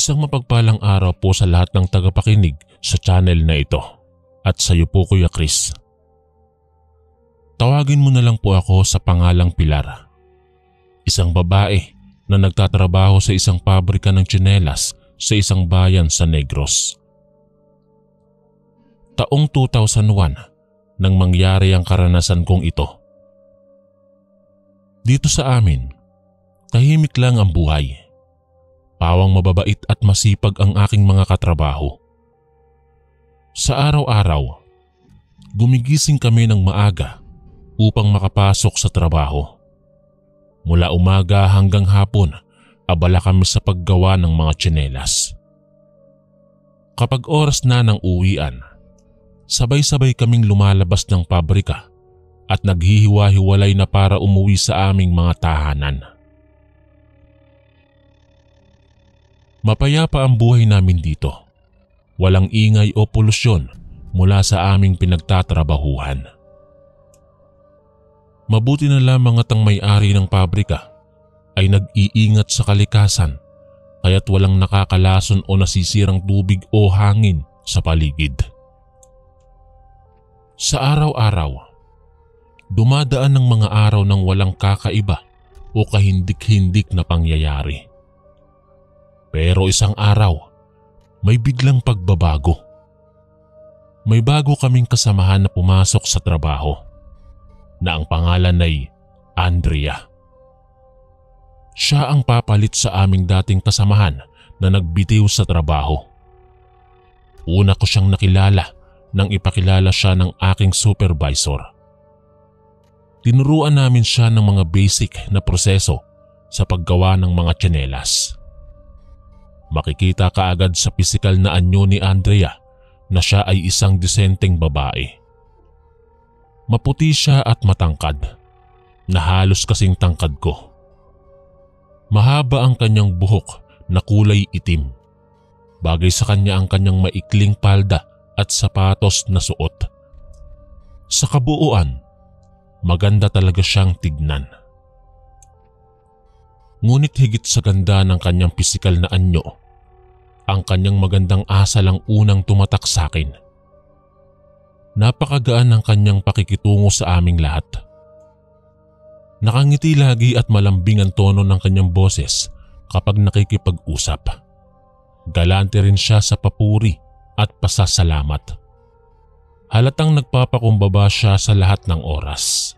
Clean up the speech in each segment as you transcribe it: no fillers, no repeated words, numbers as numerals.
Isang mapagpalang araw po sa lahat ng tagapakinig sa channel na ito at sa iyo po Kuya Chris. Tawagin mo na lang po ako sa pangalang Pilar. Isang babae na nagtatrabaho sa isang pabrika ng tsinelas sa isang bayan sa Negros. Taong 2001 nang mangyari ang karanasan kong ito. Dito sa amin, tahimik lang ang buhay. Pawang mababait at masipag ang aking mga katrabaho. Sa araw-araw, gumigising kami ng maaga upang makapasok sa trabaho. Mula umaga hanggang hapon, abala kami sa paggawa ng mga tsinelas. Kapag oras na ng uwian, sabay-sabay kaming lumalabas ng pabrika at naghihiwa-hiwalay na para umuwi sa aming mga tahanan. Mapayapa ang buhay namin dito. Walang ingay o polusyon mula sa aming pinagtatrabahuhan. Mabuti na lamang at ang may-ari ng pabrika ay nag-iingat sa kalikasan kaya't walang nakakalason o nasisirang tubig o hangin sa paligid. Sa araw-araw, dumadaan ng mga araw ng walang kakaiba o kahindik-hindik na pangyayari. Pero isang araw, may biglang pagbabago. May bago kaming kasamahan na pumasok sa trabaho na ang pangalan ay Andrea. Siya ang papalit sa aming dating kasamahan na nagbitiw sa trabaho. Una ko siyang nakilala nang ipakilala siya ng aking supervisor. Tinuruan namin siya ng mga basic na proseso sa paggawa ng mga tsinelas. Makikita kaagad sa pisikal na anyo ni Andrea na siya ay isang disenteng babae. Maputi siya at matangkad, na halos kasing tangkad ko. Mahaba ang kanyang buhok na kulay itim. Bagay sa kanya ang kanyang maikling palda at sapatos na suot. Sa kabuuan, maganda talaga siyang tignan. Ngunit higit sa ganda ng kanyang pisikal na anyo, ang kanyang magandang asal ang unang tumatak sa akin. Napakagaan ng kanyang pakikitungo sa aming lahat. Nakangiti lagi at malambing ang tono ng kanyang boses kapag nakikipag-usap. Galante rin siya sa papuri at pasasalamat. Halatang nagpapakumbaba siya sa lahat ng oras.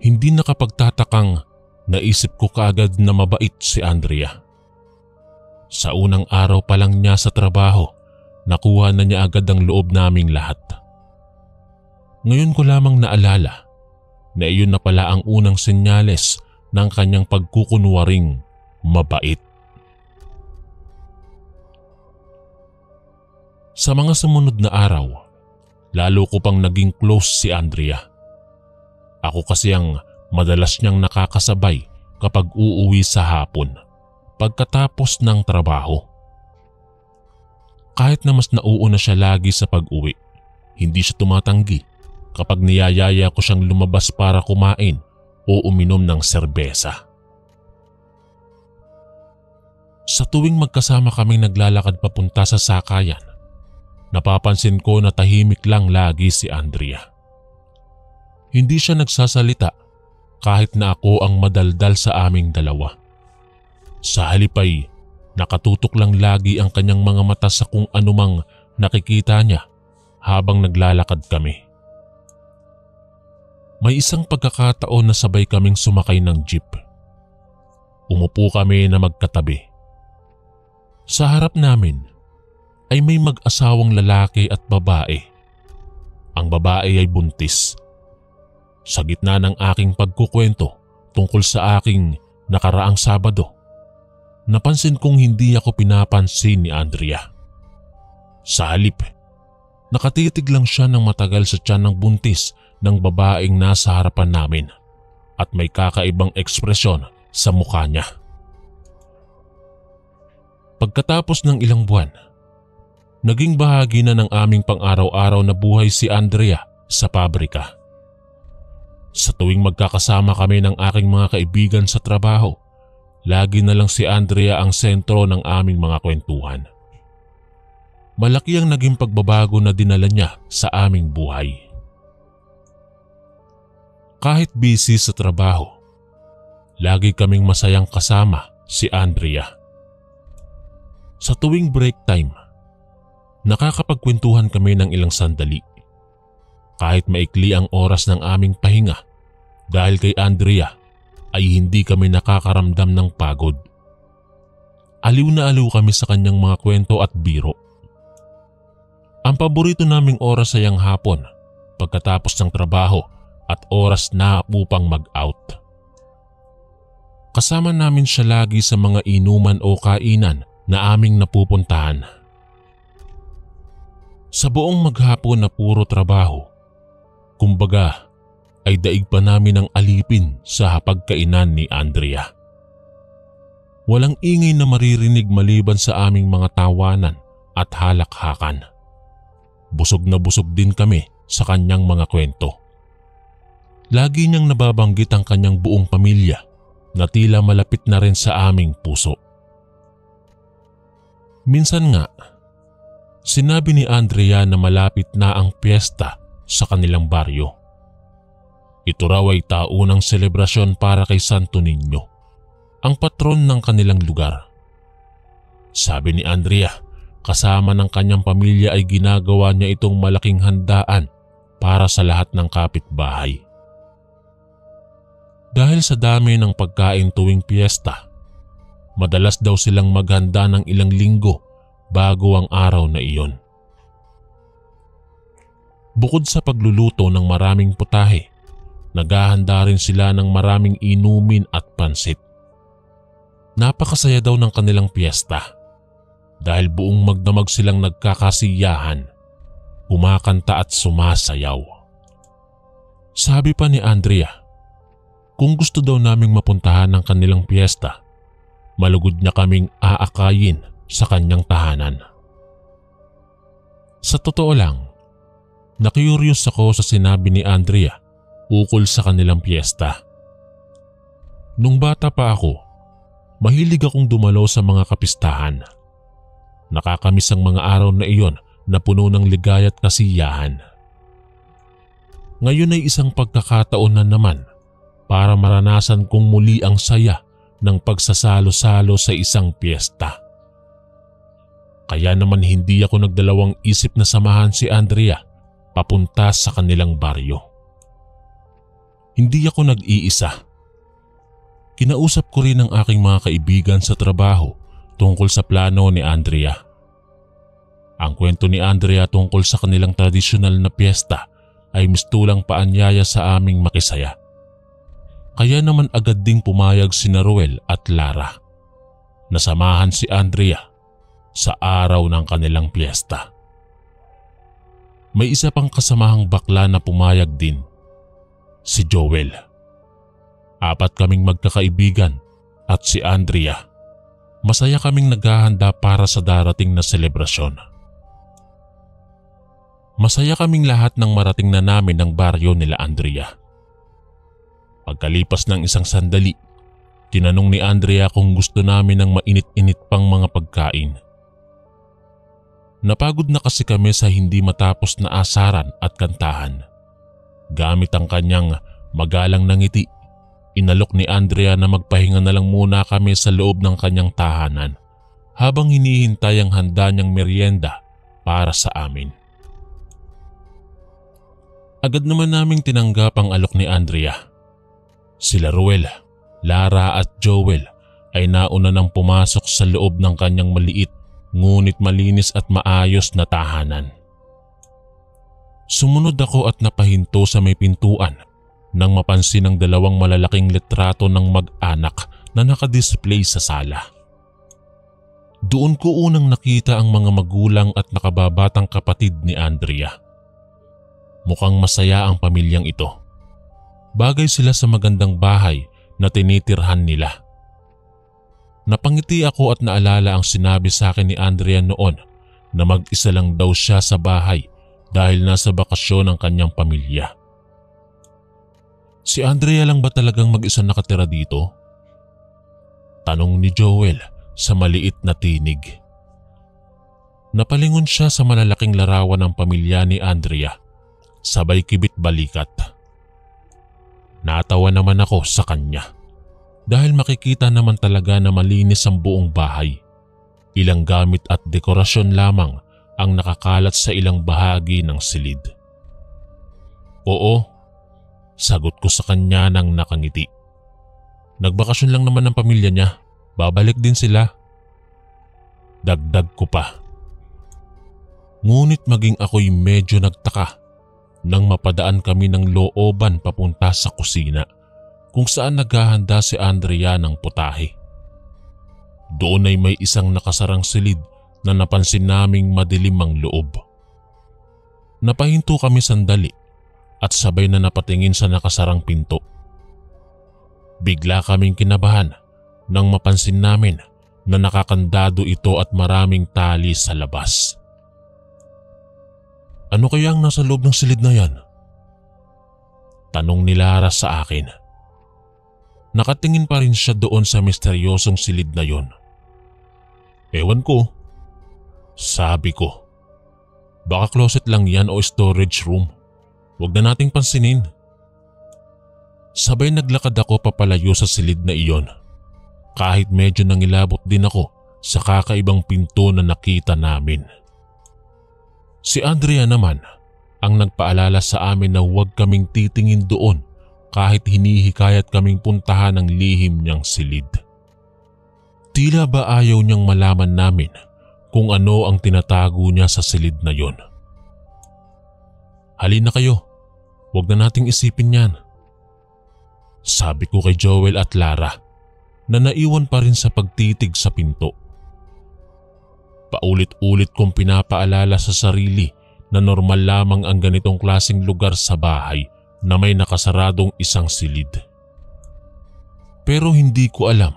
Hindi nakapagtatakang naisip ko kaagad na mabait si Andrea. Sa unang araw pa lang niya sa trabaho, nakuha na niya agad ang loob naming lahat. Ngayon ko lamang naalala na iyon na pala ang unang senyales ng kanyang pagkukunwaring mabait. Sa mga sumunod na araw, lalo ko pang naging close si Andrea. Ako kasi ang madalas niyang nakakasabay kapag uuwi sa hapon pagkatapos ng trabaho. Kahit na mas nauuna siya lagi sa pag-uwi, hindi siya tumatanggi kapag niyayaya ko siyang lumabas para kumain o uminom ng serbesa. Sa tuwing magkasama kaming naglalakad papunta sa sakayan, napapansin ko na tahimik lang lagi si Andrea. Hindi siya nagsasalita kahit na ako ang madaldal sa aming dalawa. Sa halip ay nakatutok lang lagi ang kanyang mga mata sa kung anumang nakikita niya habang naglalakad kami. May isang pagkakataon na sabay kaming sumakay ng jeep. Umupo kami na magkatabi. Sa harap namin ay may mag-asawang lalaki at babae. Ang babae ay buntis. Sa gitna ng aking pagkukwento tungkol sa aking nakaraang Sabado, napansin kong hindi ako pinapansin ni Andrea. Sa halip, nakatitig lang siya ng matagal sa tiyan ng buntis ng babaeng nasa harapan namin at may kakaibang ekspresyon sa mukha niya. Pagkatapos ng ilang buwan, naging bahagi na ng aming pang-araw-araw na buhay si Andrea sa pabrika. Sa tuwing magkakasama kami ng aking mga kaibigan sa trabaho, lagi na lang si Andrea ang sentro ng aming mga kwentuhan. Malaki ang naging pagbabago na dinala niya sa aming buhay. Kahit busy sa trabaho, lagi kaming masayang kasama si Andrea. Sa tuwing break time, nakakapagkwentuhan kami ng ilang sandali. Kahit maikli ang oras ng aming pahinga, dahil kay Andrea ay hindi kami nakakaramdam ng pagod. Aliw na aliw kami sa kanyang mga kwento at biro. Ang paborito naming oras ay ang hapon, pagkatapos ng trabaho at oras na upang mag-out. Kasama namin siya lagi sa mga inuman o kainan na aming napupuntahan. Sa buong maghapon na puro trabaho, kumbaga ay daig pa namin ang alipin sa hapagkainan ni Andrea. Walang ingay na maririnig maliban sa aming mga tawanan at halakhakan. Busog na busog din kami sa kanyang mga kwento. Lagi niyang nababanggit ang kanyang buong pamilya na tila malapit na rin sa aming puso. Minsan nga, sinabi ni Andrea na malapit na ang piyesta sa kanilang baryo. Ito raw ay taunang selebrasyon para kay Santo Niño, ang patron ng kanilang lugar. Sabi ni Andrea, kasama ng kanyang pamilya ay ginagawa niya itong malaking handaan para sa lahat ng kapitbahay. Dahil sa dami ng pagkain tuwing piyesta, madalas daw silang maghanda ng ilang linggo bago ang araw na iyon. Bukod sa pagluluto ng maraming putahe, naghahanda rin sila ng maraming inumin at pansit. Napakasaya daw ng kanilang piyesta dahil buong magdamag silang nagkakasiyahan, kumakanta at sumasayaw. Sabi pa ni Andrea, kung gusto daw naming mapuntahan ng kanilang piyesta, malugod niya kaming aakayin sa kanyang tahanan. Sa totoo lang, nakiuryos ako sa sinabi ni Andrea ukol sa kanilang piyesta. Nung bata pa ako, mahilig akong dumalo sa mga kapistahan. Nakakamiss ang mga araw na iyon na puno ng ligaya at kasiyahan. Ngayon ay isang pagkakataon na naman para maranasan kong muli ang saya ng pagsasalo-salo sa isang piyesta. Kaya naman hindi ako nagdalawang isip na samahan si Andrea papunta sa kanilang baryo. Hindi ako nag-iisa. Kinausap ko rin ang aking mga kaibigan sa trabaho tungkol sa plano ni Andrea. Ang kwento ni Andrea tungkol sa kanilang tradisyonal na piyesta ay mistulang paanyaya sa aming makisaya. Kaya naman agad ding pumayag sina Ruel at Lara na samahan si Andrea sa araw ng kanilang piyesta. May isa pang kasamahang bakla na pumayag din, si Joel. 4 kaming magkakaibigan at si Andrea. Masaya kaming naghahanda para sa darating na selebrasyon. Masaya kaming lahat nang marating na namin ang baryo nila Andrea. Pagkalipas ng isang sandali, tinanong ni Andrea kung gusto namin ng mainit-init pang mga pagkain. Napagod na kasi kami sa hindi matapos na asaran at kantahan. Gamit ang kanyang magalang na ngiti, inalok ni Andrea na magpahinga na lang muna kami sa loob ng kanyang tahanan habang hinihintay ang handa niyang merienda para sa amin. Agad naman naming tinanggap ang alok ni Andrea. Sila Ruel, Lara at Joel ay nauna nang pumasok sa loob ng kanyang maliit ngunit malinis at maayos na tahanan. Sumunod ako at napahinto sa may pintuan nang mapansin ang 2 malalaking litrato ng mag-anak na nakadisplay sa sala. Doon ko unang nakita ang mga magulang at nakababatang kapatid ni Andrea. Mukhang masaya ang pamilyang ito. Bagay sila sa magandang bahay na tinitirhan nila. Napangiti ako at naalala ang sinabi sa akin ni Andrea noon na mag-isa lang daw siya sa bahay dahil nasa bakasyon ang kanyang pamilya. Si Andrea lang ba talagang mag-isa nakatira dito? Tanong ni Joel sa maliit na tinig. Napalingon siya sa malalaking larawan ng pamilya ni Andrea, sabay kibit balikat. Natawa naman ako sa kanya dahil makikita naman talaga na malinis ang buong bahay. Ilang gamit at dekorasyon lamang ang nakakalat sa ilang bahagi ng silid. Oo, sagot ko sa kanya nang nakangiti. Nagbakasyon lang naman ang pamilya niya, babalik din sila. Dagdag ko pa. Ngunit maging ako'y medyo nagtaka nang mapadaan kami ng looban papunta sa kusina kung saan naghahanda si Andrea ng putahe. Doon ay may isang nakasarang silid na napansin naming madilim ang loob. Napahinto kami sandali at sabay na napatingin sa nakasarang pinto. Bigla kaming kinabahan nang mapansin namin na nakakandado ito at maraming tali sa labas. Ano kaya ang nasa loob ng silid na yan? Tanong ni Lara sa akin. Nakatingin pa rin siya doon sa misteryosong silid na yon. Ewan ko, sabi ko. Baka closet lang yan o storage room. Huwag na nating pansinin. Sabay naglakad ako papalayo sa silid na iyon. Kahit medyo nangilabot din ako sa kakaibang pinto na nakita namin. Si Andrea naman ang nagpaalala sa amin na huwag kaming titingin doon kahit hinihikayat kaming puntahan ang lihim niyang silid. Tila ba ayaw niyang malaman namin kung ano ang tinatago niya sa silid na yon. Halina kayo, huwag na nating isipin yan. Sabi ko kay Joel at Lara na naiwan pa rin sa pagtitig sa pinto. Paulit-ulit kong pinapaalala sa sarili na normal lamang ang ganitong klaseng lugar sa bahay na may nakasaradong isang silid. Pero hindi ko alam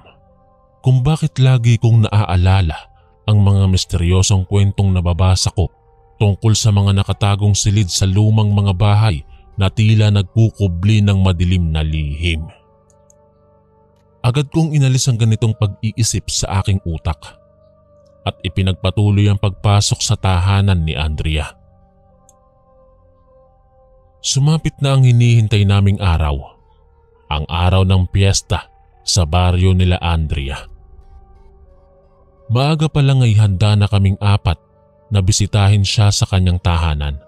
kung bakit lagi kong naaalala ang mga misteryosong kwentong nababasa ko tungkol sa mga nakatagong silid sa lumang mga bahay na tila nagkukubli ng madilim na lihim. Agad kong inalis ang ganitong pag-iisip sa aking utak at ipinagpatuloy ang pagpasok sa tahanan ni Andrea. Sumapit na ang hinihintay naming araw, ang araw ng piyesta sa baryo nila Andrea. Maaga pa lang ay handa na kaming apat na bisitahin siya sa kanyang tahanan.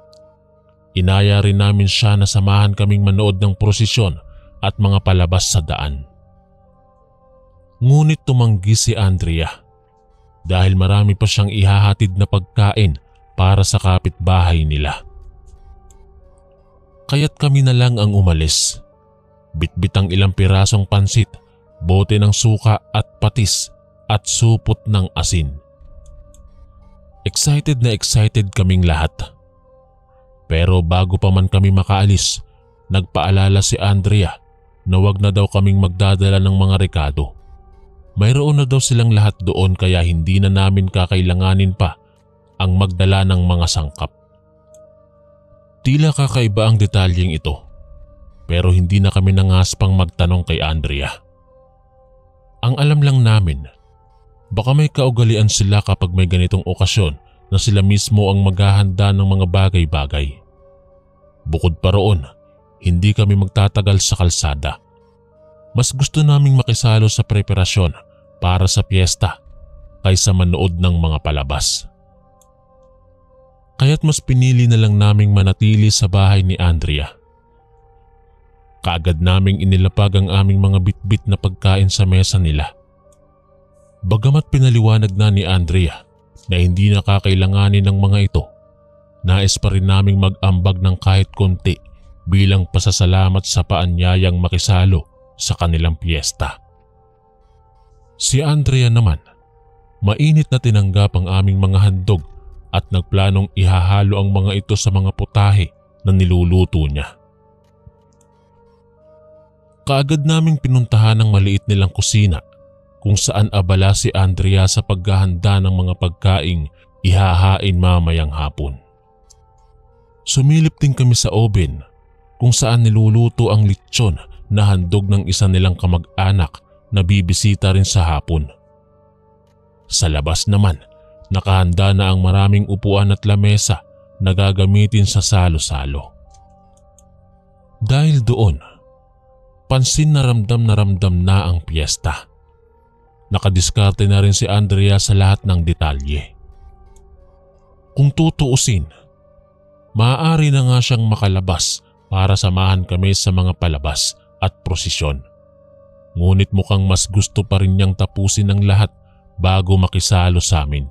Inaya rin namin siya na samahan kaming manood ng prosesyon at mga palabas sa daan. Ngunit tumanggi si Andrea dahil marami pa siyang ihahatid na pagkain para sa kapitbahay nila. Kaya't kami na lang ang umalis. Bitbit ang ilang pirasong pansit, bote ng suka at patis at supot ng asin. Excited na excited kaming lahat. Pero bago pa man kami makaalis, nagpaalala si Andrea na wag na daw kaming magdadala ng mga rekado. Mayroon na daw silang lahat doon kaya hindi na namin kakailanganin pa ang magdala ng mga sangkap. Tila kakaiba ang detalyeng ito, pero hindi na kami nangaspang magtanong kay Andrea. Ang alam lang namin, baka may kaugalian sila kapag may ganitong okasyon na sila mismo ang maghahanda ng mga bagay-bagay. Bukod pa roon, hindi kami magtatagal sa kalsada. Mas gusto naming makisalo sa preparasyon para sa piyesta kaysa manood ng mga palabas. Kaya't mas pinili na lang naming manatili sa bahay ni Andrea. Kaagad naming inilapag ang aming mga bitbit na pagkain sa mesa nila. Bagamat pinaliwanag na ni Andrea na hindi nakakailanganin ng mga ito, nais pa rin naming mag-ambag ng kahit konti bilang pasasalamat sa paanyayang makisalo sa kanilang piyesta. Si Andrea naman, mainit na tinanggap ang aming mga handog at nagplanong ihahalo ang mga ito sa mga putahe na niluluto niya. Kaagad naming pinuntahan ang maliit nilang kusina kung saan abala si Andrea sa paghahanda ng mga pagkaing ihahain mamayang hapon. Sumilip din kami sa oven kung saan niluluto ang lechon na handog ng isa nilang kamag-anak na bibisita rin sa hapon. Sa labas naman, nakahanda na ang maraming upuan at lamesa na gagamitin sa salo-salo. Dahil doon, pansin na ramdam na ang piyesta. Nakadiskarte na rin si Andrea sa lahat ng detalye. Kung tutuusin, maaari na nga siyang makalabas para samahan kami sa mga palabas at prosesyon. Ngunit mukhang mas gusto pa rin niyang tapusin ang lahat bago makisalo sa amin.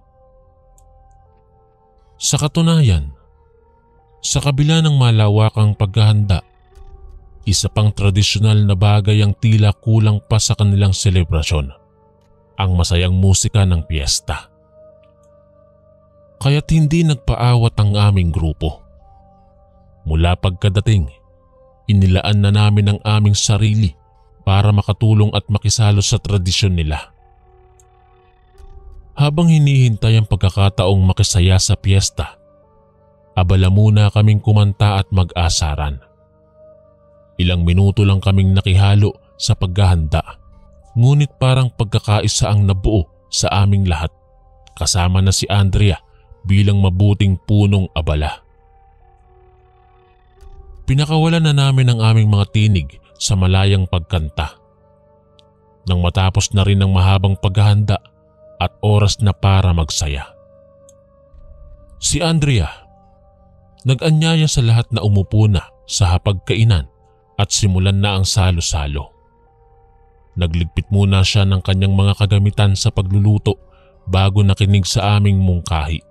Sa katunayan, sa kabila ng malawakang paghahanda, isa pang tradisyonal na bagay ang tila kulang pa sa kanilang selebrasyon, ang masayang musika ng piyesta. Kaya't hindi nagpaawat ang aming grupo. Mula pagkadating, inilaan na namin ang aming sarili para makatulong at makisalo sa tradisyon nila. Habang hinihintay ang pagkakataong makisaya sa piyesta, abala muna kaming kumanta at mag-asaran. Ilang minuto lang kaming nakihalo sa paghahanda, ngunit parang pagkakaisa ang nabuo sa aming lahat, kasama na si Andrea bilang mabuting punong abala. Pinakawalan na namin ang aming mga tinig sa malayang pagkanta. Nang matapos na rin ang mahabang paghahanda at oras na para magsaya, si Andrea nag-anyaya sa lahat na umupo na sa hapagkainan at simulan na ang salo-salo. Nagligpit muna siya ng kanyang mga kagamitan sa pagluluto bago nakinig sa aming mungkahi.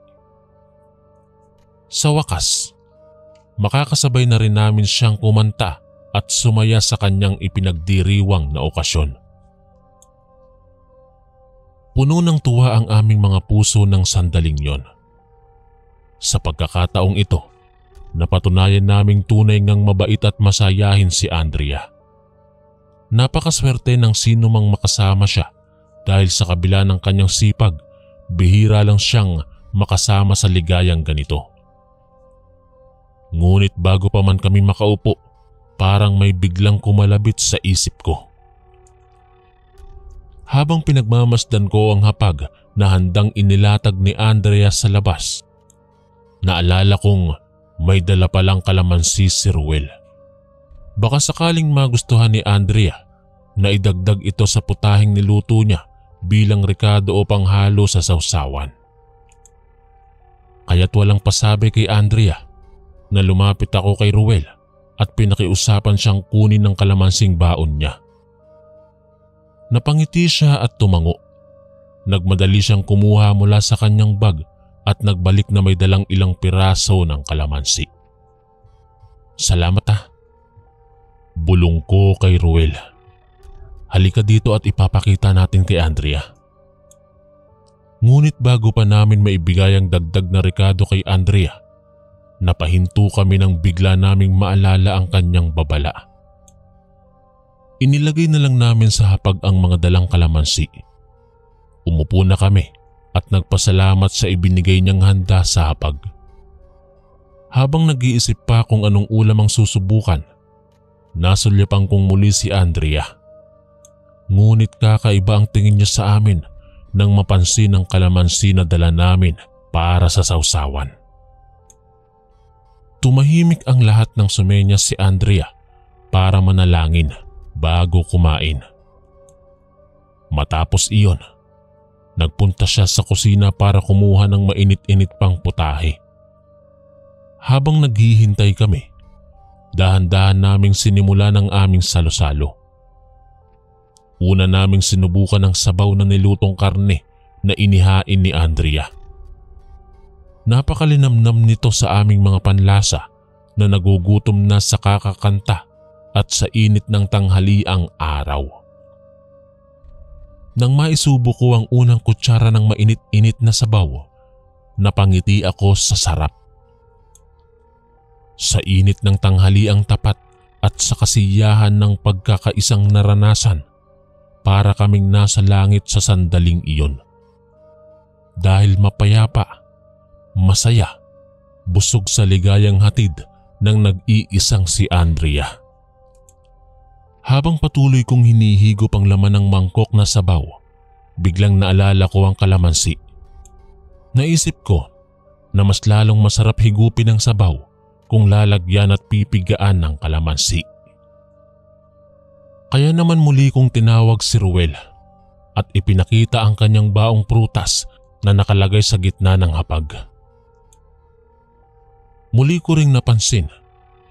Sa wakas, makakasabay na rin namin siyang kumanta at sumaya sa kanyang ipinagdiriwang na okasyon. Puno ng tuwa ang aming mga puso ng sandaling yon. Sa pagkakataong ito, napatunayan naming tunay ngang mabait at masayahin si Andrea. Napakaswerte ng sino mang makasama siya dahil sa kabila ng kanyang sipag, bihira lang siyang makasama sa ligayang ganito. Ngunit bago pa man kami makaupo, parang may biglang kumalabit sa isip ko. Habang pinagmamasdan ko ang hapag na handang inilatag ni Andrea sa labas, naalala kong may dala palang kalamansi si Ruel. Baka sakaling magustuhan ni Andrea na idagdag ito sa putahing niluto niya bilang rekado o panghalo sa sawsawan. Kaya't walang pasabi kay Andrea na lumapit ako kay Ruel at pinakiusapan siyang kunin ng kalamansing baon niya. Napangiti siya at tumango. Nagmadali siyang kumuha mula sa kanyang bag at nagbalik na may dalang ilang piraso ng kalamansi. Salamat bulong ko kay Ruel. Halika dito at ipapakita natin kay Andrea. Ngunit bago pa namin maibigay ang dagdag na rekado kay Andrea, napahinto kami nang bigla naming maalala ang kanyang babala. Inilagay na lang namin sa hapag ang mga dalang kalamansi. Umupo na kami at nagpasalamat sa ibinigay niyang handa sa hapag. Habang nag-iisip pa kung anong ulam ang susubukan, nasulyapan kong muli si Andrea. Ngunit kakaiba ang tingin niya sa amin nang mapansin ang kalamansi na dala namin para sa sawsawan. Tumahimik ang lahat ng sumenyas si Andrea para manalangin bago kumain. Matapos iyon, nagpunta siya sa kusina para kumuha ng mainit-init pang putahe. Habang naghihintay kami, dahan-dahan naming sinimula ng aming salo-salo. Una naming sinubukan ang sabaw na nilutong karne na inihain ni Andrea. Napakalinamnam nito sa aming mga panlasa na nagugutom na sa kakakanta at sa init ng tanghaliang araw. Nang maisubo ko ang unang kutsara ng mainit-init na sabaw, napangiti ako sa sarap. Sa init ng tanghaliang tapat at sa kasiyahan ng pagkakaisang naranasan, para kaming nasa langit sa sandaling iyon. Dahil mapayapa, masaya, busog sa ligayang hatid ng nag-iisang si Andrea. Habang patuloy kong hinihigop ang laman ng mangkok na sabaw, biglang naalala ko ang kalamansi. Naisip ko na mas lalong masarap higupin ang sabaw kung lalagyan at pipigaan ng kalamansi. Kaya naman muli kong tinawag si Ruel at ipinakita ang kanyang baong prutas na nakalagay sa gitna ng hapag. Muli ko ring napansin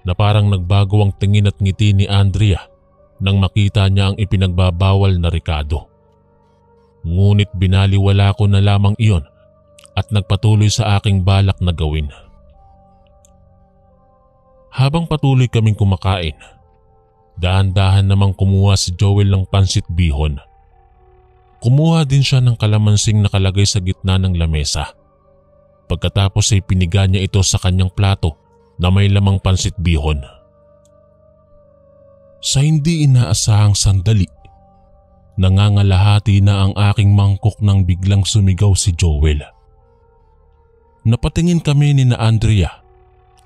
na parang nagbago ang tingin at ngiti ni Andrea nang makita niya ang ipinagbabawal na rekado. Ngunit binaliwala ko na lamang iyon at nagpatuloy sa aking balak na gawin. Habang patuloy kaming kumakain, dahan-dahan namang kumuha si Joel ng pansit bihon. Kumuha din siya ng kalamansing nakalagay sa gitna ng lamesa. Pagkatapos ay piniga niya ito sa kanyang plato na may lamang pansit bihon. Sa hindi inaasahang sandali, nangangalahati na ang aking mangkok nang biglang sumigaw si Joel. Napatingin kami ni na Andrea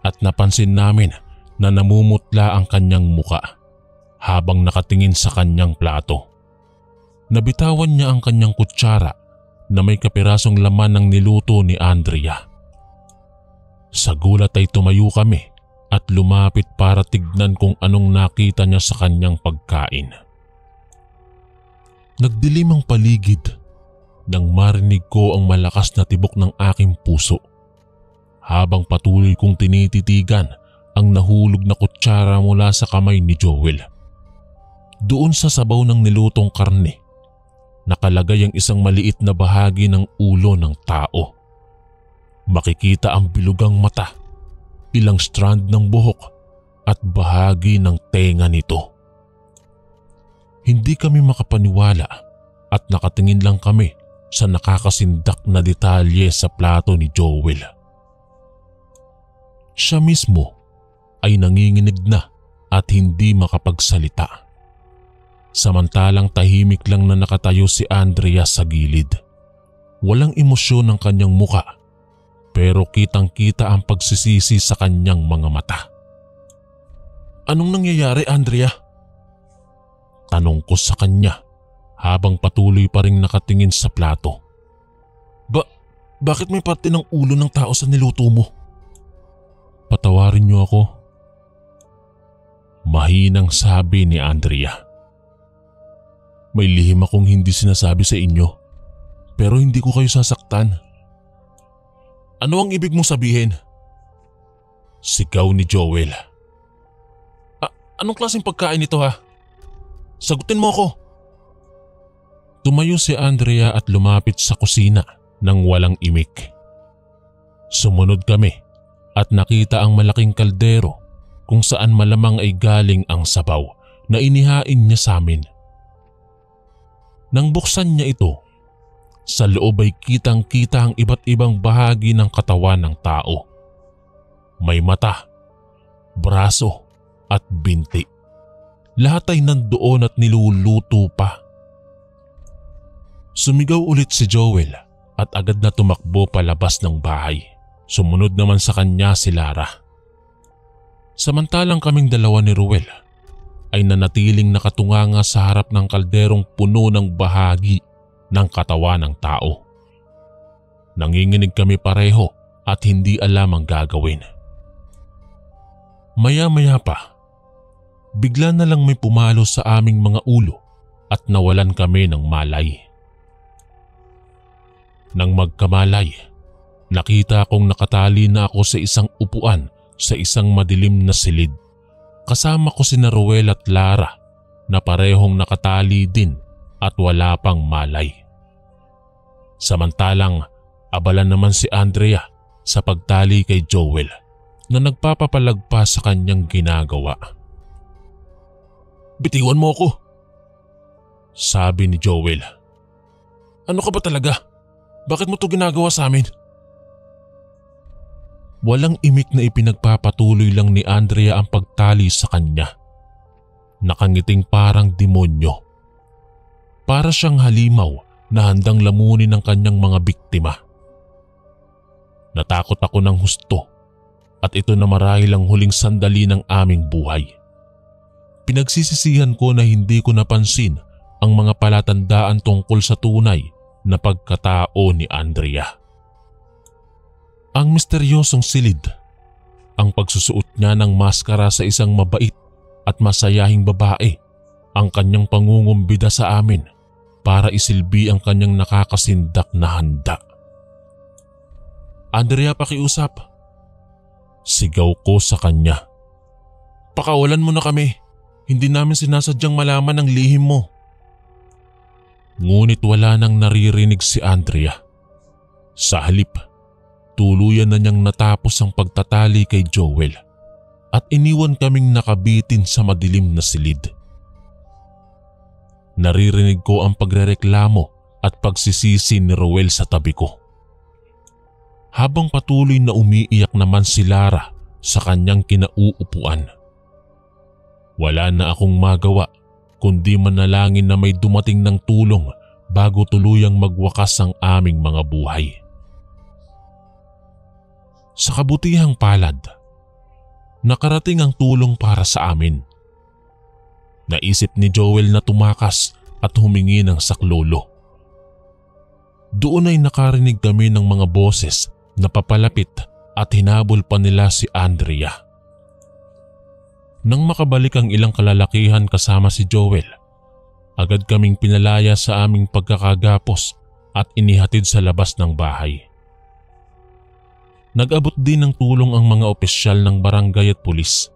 at napansin namin na namumutla ang kanyang muka habang nakatingin sa kanyang plato. Nabitawan niya ang kanyang kutsara na may kapirasong laman ng niluto ni Andrea. Sa gulat ay tumayo kami at lumapit para tignan kung anong nakita niya sa kanyang pagkain. Nagdilim ang paligid nang marinig ko ang malakas na tibok ng aking puso habang patuloy kong tinititigan ang nahulog na kutsara mula sa kamay ni Joel. Doon sa sabaw ng nilutong karne, nakalagay ang isang maliit na bahagi ng ulo ng tao. Makikita ang bilugang mata, ilang strand ng buhok at bahagi ng tenga nito. Hindi kami makapaniwala at nakatingin lang kami sa nakakasindak na detalye sa plato ni Joel. Siya mismo ay nanginginig na at hindi makapagsalita. Samantalang tahimik lang na nakatayo si Andrea sa gilid. Walang emosyon ang kanyang muka, pero kitang-kita ang pagsisisi sa kanyang mga mata. "Anong nangyayari, Andrea?" Tanong ko sa kanya habang patuloy pa ring nakatingin sa plato. Bakit may parte ng ulo ng tao sa niluto mo?" "Patawarin niyo ako." Mahinang sabi ni Andrea. "May lihim akong hindi sinasabi sa inyo, pero hindi ko kayo sasaktan." "Ano ang ibig mong sabihin?" Sigaw ni Joel. Anong klaseng pagkain ito ha? Sagutin mo ako." Tumayo si Andrea at lumapit sa kusina nang walang imik. Sumunod kami at nakita ang malaking kaldero kung saan malamang ay galing ang sabaw na inihain niya sa amin. Nang buksan niya ito, sa loob ay kitang-kita ang iba't ibang bahagi ng katawan ng tao. May mata, braso at binti. Lahat ay nandoon at niluluto pa. Sumigaw ulit si Joel at agad na tumakbo palabas ng bahay. Sumunod naman sa kanya si Lara. Samantalang kaming dalawa ni Ruel ay nanatiling nakatunganga sa harap ng kalderong puno ng bahagi ng katawan ng tao. Nanginginig kami pareho at hindi alam ang gagawin. Maya-maya pa, bigla na lang may pumalo sa aming mga ulo at nawalan kami ng malay. Nang magkamalay, nakita kong nakatali na ako sa isang upuan sa isang madilim na silid. Kasama ko sina Ruel at Lara na parehong nakatali din at wala pang malay. Samantalang abala naman si Andrea sa pagtali kay Joel na nagpapapalagpas sa kanyang ginagawa. "Bitiwan mo ako," sabi ni Joel. "Ano ka ba talaga? Bakit mo to ginagawa sa amin?" Walang imik na ipinagpapatuloy lang ni Andrea ang pagtali sa kanya. Nakangiting parang demonyo. Para siyang halimaw na handang lamunin ng kanyang mga biktima. Natakot ako ng husto at ito na marahil ang huling sandali ng aming buhay. Pinagsisisihan ko na hindi ko napansin ang mga palatandaan tungkol sa tunay na pagkatao ni Andrea. Ang misteryosong silid, ang pagsusuot niya ng maskara sa isang mabait at masayahing babae, ang kanyang pangungumbida sa amin para isilbi ang kanyang nakakasindak na handa. "Andrea, pakiusap," sigaw ko sa kanya. "Pakawalan mo na kami. Hindi namin sinasadyang malaman ang lihim mo." Ngunit wala nang naririnig si Andrea. Sa halip, tuluyan na niyang natapos ang pagtatali kay Joel at iniwan kaming nakabitin sa madilim na silid. Naririnig ko ang pagrereklamo at pagsisisi ni Roel sa tabi ko. Habang patuloy na umiiyak naman si Lara sa kanyang kinauupuan. Wala na akong magawa kundi manalangin na may dumating ng tulong bago tuluyang magwakas ang aming mga buhay. Sa kabutihang palad, nakarating ang tulong para sa amin. Naisip ni Joel na tumakas at humingi ng saklolo. Doon ay nakarinig kami ng mga boses na papalapit at hinabol pa nila si Andrea. Nang makabalik ang ilang kalalakihan kasama si Joel, agad kaming pinalaya sa aming pagkakagapos at inihatid sa labas ng bahay. Nag-abot din ng tulong ang mga opisyal ng barangay at pulis.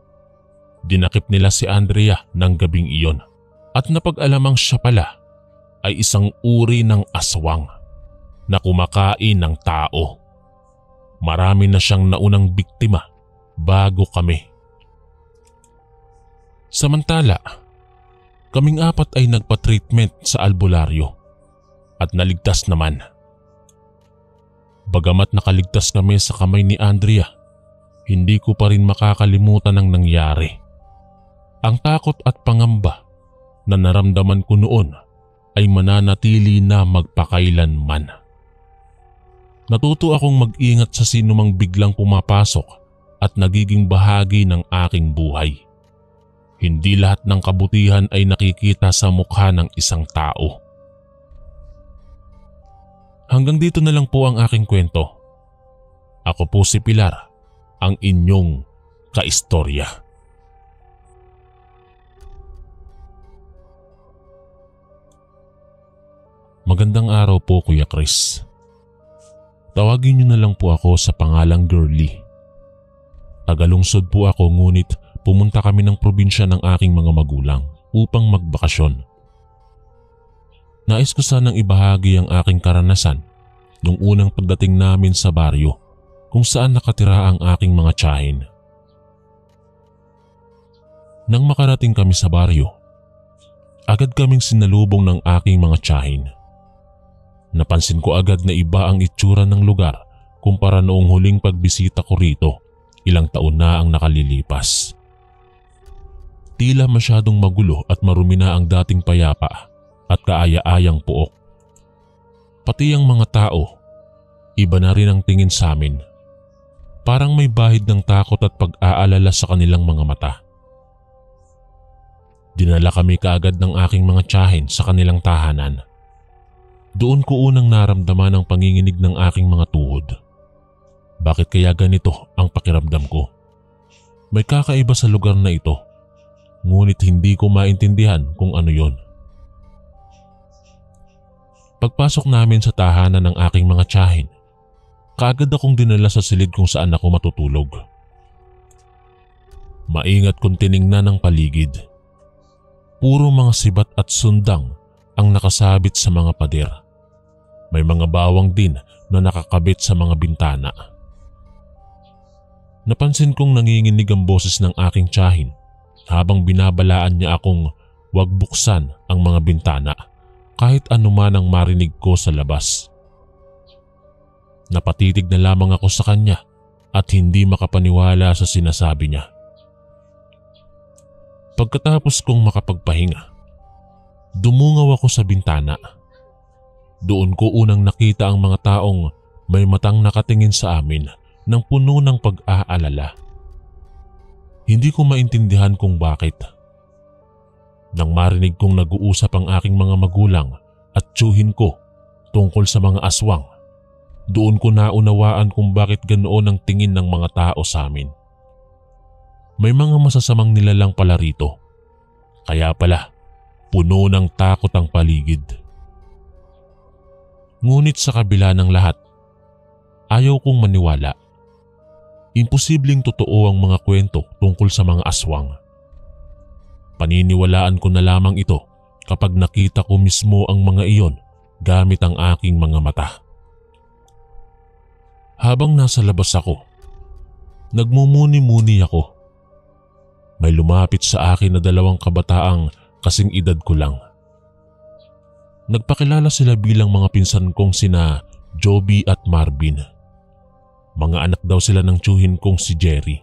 Dinakip nila si Andrea ng gabing iyon at napag-alamang siya pala ay isang uri ng aswang na kumakain ng tao. Marami na siyang naunang biktima bago kami. Samantala, kaming apat ay nagpa-treatment sa albularyo at naligtas naman. Bagamat nakaligtas kami sa kamay ni Andrea, hindi ko pa rin makakalimutan ang nangyari. Ang takot at pangamba na naramdaman ko noon ay mananatili na magpakailanman. Natuto akong mag-ingat sa sinumang biglang pumapasok at nagiging bahagi ng aking buhay. Hindi lahat ng kabutihan ay nakikita sa mukha ng isang tao. Hanggang dito na lang po ang aking kwento. Ako po si Pilar, ang inyong kaistorya. Magandang araw po, Kuya Chris. Tawagin niyo na lang po ako sa pangalang Girlie. Tagalungsod po ako ngunit pumunta kami ng probinsya ng aking mga magulang upang magbakasyon. Nais ko sanang ibahagi ang aking karanasan nung unang pagdating namin sa baryo kung saan nakatira ang aking mga tiyahin. Nang makarating kami sa baryo, agad kaming sinalubong ng aking mga tiyahin. Napansin ko agad na iba ang itsura ng lugar kumpara noong huling pagbisita ko rito, ilang taon na ang nakalilipas. Tila masyadong magulo at marumi na ang dating payapa at kaaya-ayang puok. Pati ang mga tao, iba na rin ang tingin sa amin. Parang may bahid ng takot at pag-aalala sa kanilang mga mata. Dinala kami kaagad ng aking mga tiyahin sa kanilang tahanan. Doon ko unang naramdaman ang panginginig ng aking mga tuhod. Bakit kaya ganito ang pakiramdam ko? May kakaiba sa lugar na ito, ngunit hindi ko maintindihan kung ano yon. Pagpasok namin sa tahanan ng aking mga tiyahin, kaagad akong dinala sa silid kung saan ako matutulog. Maingat kong tiningnan ang paligid. Puro mga sibat at sundang ang nakasabit sa mga pader. May mga bawang din na nakakabit sa mga bintana. Napansin kong nanginginig ang boses ng aking tiyahin habang binabalaan niya akong huwag buksan ang mga bintana kahit anuman ang marinig ko sa labas. Napatitig na lamang ako sa kanya at hindi makapaniwala sa sinasabi niya. Pagkatapos kong makapagpahinga, dumungaw ako sa bintana. Doon ko unang nakita ang mga taong may matang nakatingin sa amin ng puno ng pag-aalala. Hindi ko maintindihan kung bakit. Nang marinig kong nag-uusap ang aking mga magulang at tiyuhin ko tungkol sa mga aswang, doon ko naunawaan kung bakit ganoon ang tingin ng mga tao sa amin. May mga masasamang nilalang pala rito. Kaya pala, puno ng takot ang paligid. Ngunit sa kabila ng lahat, ayaw kong maniwala. Imposibleng totoo ang mga kwento tungkol sa mga aswang. Paniniwalaan ko na lamang ito kapag nakita ko mismo ang mga iyon gamit ang aking mga mata. Habang nasa labas ako, nagmumuni-muni ako. May lumapit sa akin na 2 kabataang kasing edad ko lang. Nagpakilala sila bilang mga pinsan kong sina Joby at Marvin. Mga anak daw sila ng tiyuhin kong si Jerry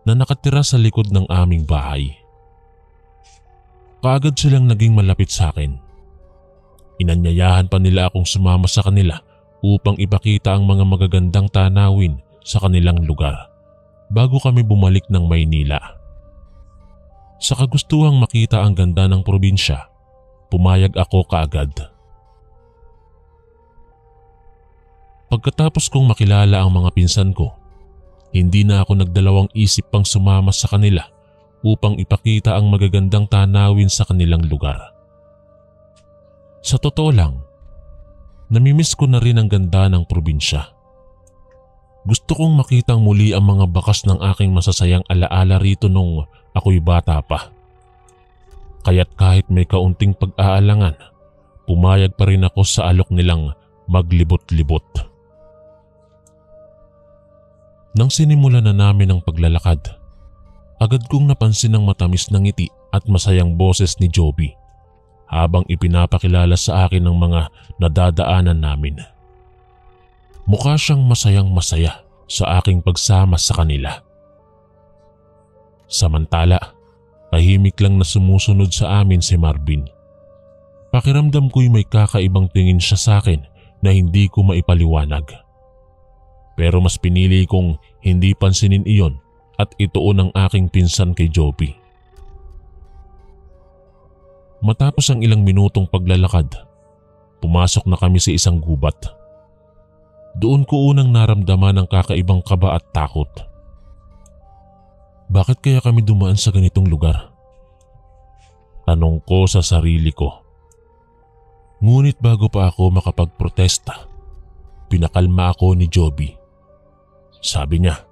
na nakatira sa likod ng aming bahay. Kaagad silang naging malapit sa akin. Inanyayahan pa nila akong sumama sa kanila upang ipakita ang mga magagandang tanawin sa kanilang lugar bago kami bumalik ng Maynila. Sa kagustuhang makita ang ganda ng probinsya, pumayag ako kaagad. Pagkatapos kong makilala ang mga pinsan ko, hindi na ako nagdalawang isip pang sumama sa kanila upang ipakita ang magagandang tanawin sa kanilang lugar. Sa totoo lang, namimiss ko na rin ang ganda ng probinsya. Gusto kong makitang muli ang mga bakas ng aking masasayang alaala rito nung ako'y bata pa. Kaya't kahit may kaunting pag-aalangan, pumayag pa rin ako sa alok nilang maglibot-libot. Nang sinimulan na namin ang paglalakad, agad kong napansin ang matamis na ngiti at masayang boses ni Joby habang ipinapakilala sa akin ang mga nadadaanan namin. Mukha siyang masayang-masaya sa aking pagsama sa kanila. Samantala, tahimik lang na sumusunod sa amin si Marvin. Pakiramdam ko'y may kakaibang tingin siya sa akin na hindi ko maipaliwanag. Pero mas pinili kong hindi pansinin iyon at ituon ang aking pinsan kay Joby. Matapos ang ilang minutong paglalakad, pumasok na kami sa isang gubat. Doon ko unang naramdaman ang kakaibang kaba at takot. Bakit kaya kami dumaan sa ganitong lugar? Tanong ko sa sarili ko. Ngunit bago pa ako makapagprotesta, pinakalma ako ni Joby. Sabi niya,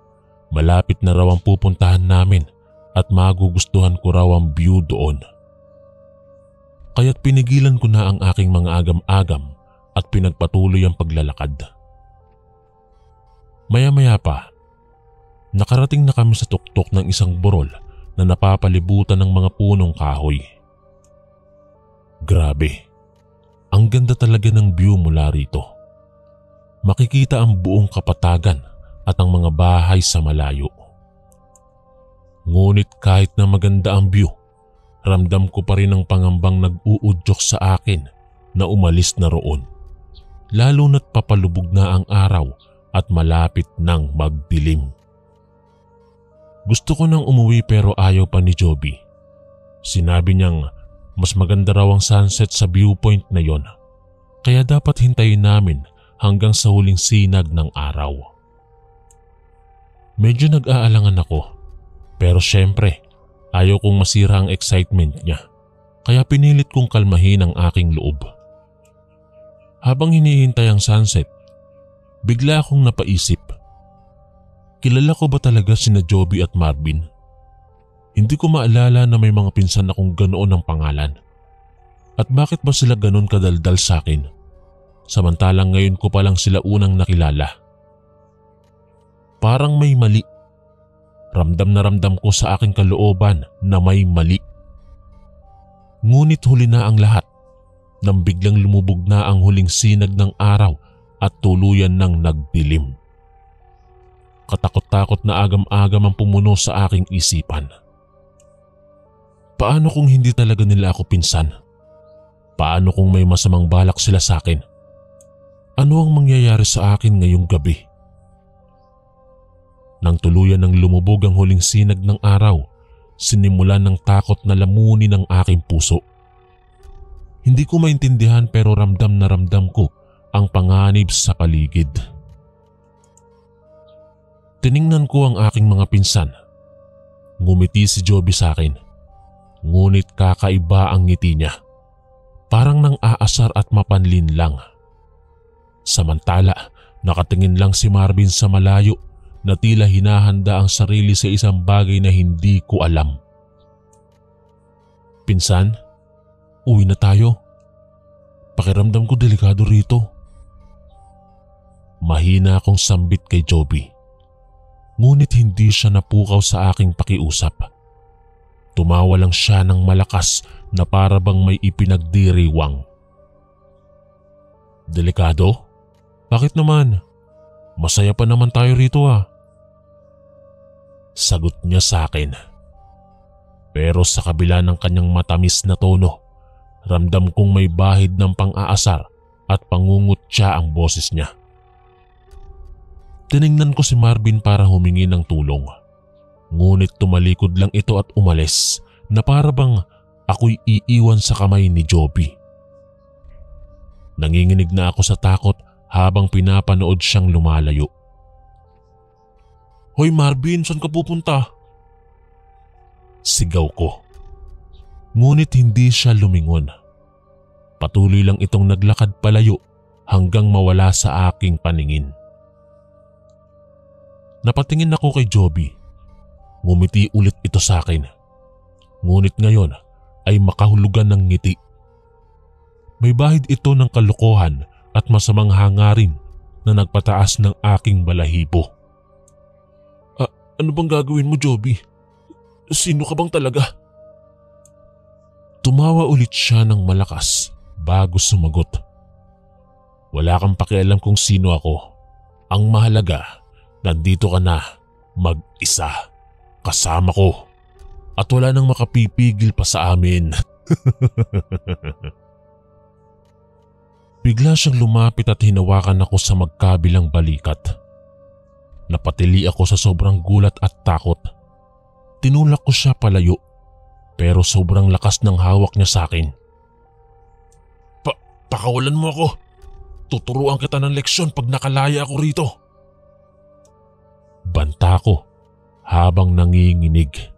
malapit na raw ang pupuntahan namin at magugustuhan ko raw ang view doon. Kaya't pinigilan ko na ang aking mga agam-agam at pinagpatuloy ang paglalakad. Maya-maya pa, nakarating na kami sa tuktok ng isang burol na napapalibutan ng mga punong kahoy. Grabe, ang ganda talaga ng view mula rito. Makikita ang buong kapatagan at ang mga bahay sa malayo. Ngunit kahit na maganda ang view, ramdam ko pa rin ang pangambang nag-uudyok sa akin na umalis na roon. Lalo na't papalubog na ang araw at malapit nang magdilim. Gusto ko nang umuwi pero ayaw pa ni Joby. Sinabi niyang mas maganda raw ang sunset sa viewpoint na yon, kaya dapat hintayin namin hanggang sa huling sinag ng araw. Medyo nag-aalangan ako, pero syempre ayaw kong masira ang excitement niya, kaya pinilit kong kalmahin ang aking loob. Habang hinihintay ang sunset, bigla akong napaisip. Kilala ko ba talaga sina Joby at Marvin? Hindi ko maalala na may mga pinsan akong ganoon ang pangalan. At bakit ba sila ganoon kadaldal sa akin? Samantalang ngayon ko pa lang sila unang nakilala. Parang may mali. Ramdam na ramdam ko sa aking kalooban na may mali. Ngunit huli na ang lahat nang biglang lumubog na ang huling sinag ng araw at tuluyan ng nagdilim. Katakot-takot na agam-agam ang pumuno sa aking isipan. Paano kung hindi talaga nila ako pinsan? Paano kung may masamang balak sila sa akin? Ano ang mangyayari sa akin ngayong gabi? Nang tuluyan ng lumubog ang huling sinag ng araw, sinimulan ng takot na lamunin ang aking puso. Hindi ko maintindihan pero ramdam na ramdam ko ang panganib sa paligid. Tiningnan ko ang aking mga pinsan. Ngumiti si Joby sa akin. Ngunit kakaiba ang ngiti niya. Parang nang aasar at mapanlin lang. Samantala, nakatingin lang si Marvin sa malayo na tila hinahanda ang sarili sa isang bagay na hindi ko alam. Pinsan, uwi na tayo. Pakiramdam ko delikado rito. Mahina akong sambit kay Joby. Ngunit hindi siya napukaw sa aking pakiusap. Tumawa lang siya ng malakas na para bang may ipinagdiriwang. Delikado? Bakit naman? Masaya pa naman tayo rito ah. Sagot niya sa akin. Pero sa kabila ng kanyang matamis na tono, ramdam kong may bahid ng pang-aasar at pangungutya ang boses niya. Tiningnan ko si Marvin para humingi ng tulong. Ngunit tumalikod lang ito at umalis na para bang ako'y iiwan sa kamay ni Joby. Nanginginig na ako sa takot habang pinapanood siyang lumalayo. Hoy Marvin, saan ka pupunta? Sigaw ko. Ngunit hindi siya lumingon. Patuloy lang itong naglakad palayo hanggang mawala sa aking paningin. Napatingin ako kay Joby. Ngumiti ulit ito sa akin. Ngunit ngayon ay makahulugan ng ngiti. May bahid ito ng kalokohan at masamang hangarin na nagpataas ng aking balahibo. Ano bang gagawin mo, Joby? Sino ka bang talaga? Tumawa ulit siya ng malakas bago sumagot. Wala kang pakialam kung sino ako. Ang mahalaga, nandito ka na, mag-isa, kasama ko, at wala nang makapipigil pa sa amin. Bigla siyang lumapit at hinawakan ako sa magkabilang balikat. Napatili ako sa sobrang gulat at takot. Tinulak ko siya palayo, pero sobrang lakas ng hawak niya sa akin. Pakawalan mo ako. Tuturuan kita ng leksyon pag nakalaya ako rito. Banta ko habang nanginginig.